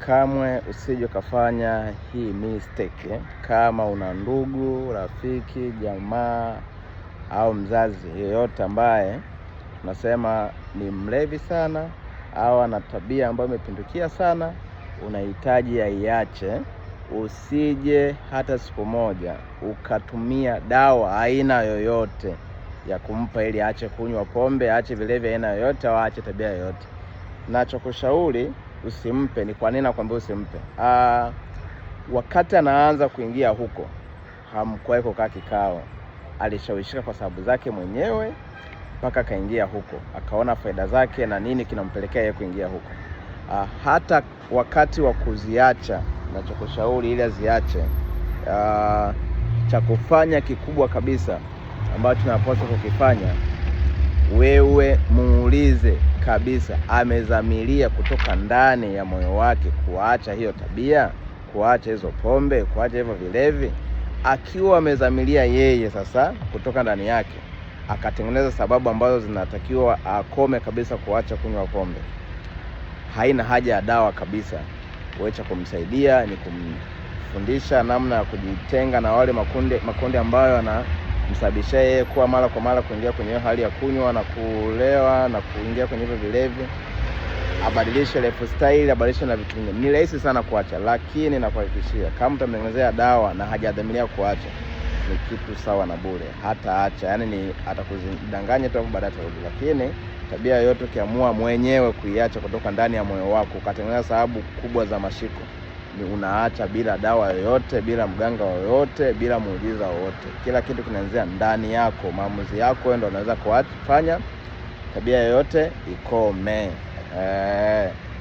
Kamwe usije kafanya hii mistake. Kama una ndugu, rafiki, jamaa au mzazi yeyote ambaye unasema ni mlevi sana au ana tabia ambayo imepindukia sana, unahitaji aiache. Usije hata siku moja ukatumia dawa aina yoyote ya kumpa ili aache kunywa pombe, aache vilevi aina yoyote au aache tabia yoyote. Nachokushauri usimpe. Ni kwa nini nakwambia usimpe? Wakati anaanza kuingia huko, hamkuwahi kukaa kikao. Alishawishika kwa sababu zake mwenyewe mpaka kaingia huko, akaona faida zake na nini kinampelekea yeye kuingia huko. Hata wakati wa kuziacha, nachokushauri ili aziache, cha kufanya kikubwa kabisa ambacho tunapaswa kukifanya, wewe muulize kabisa amezamilia kutoka ndani ya moyo wake kuacha hiyo tabia, kuacha hizo pombe, kuacha hivyo vilevi. Akiwa amezamilia yeye sasa kutoka ndani yake, akatengeneza sababu ambazo zinatakiwa akome kabisa kuacha kunywa pombe, haina haja ya dawa kabisa. Wecha kumsaidia ni kumfundisha namna ya kujitenga na wale makundi ambayo yanamsababisha yeye kuwa mara kwa mara kuingia kwenye hali ya kunywa na kulewa na kuingia kwenye hivyo vilevi. Abadilishe lifestyle, abadilishe na vitu vingine. Ni rahisi sana kuacha, lakini nakuhakikishia kama utamtengenezea dawa na hajadhamiria kuacha, ni kitu sawa na bure. Hata acha, yani ni atakudanganya tu baadaye atarudi. Lakini tabia yoyote ukiamua mwenyewe kuiacha kutoka ndani ya moyo wako, ukatengeneza sababu kubwa za mashiko, ni unaacha bila dawa yoyote, bila mganga yoyote, bila muujiza wowote. Kila kitu kinaanzia ndani yako. Maamuzi yako wewe ndio unaweza kufanya tabia yoyote ikome.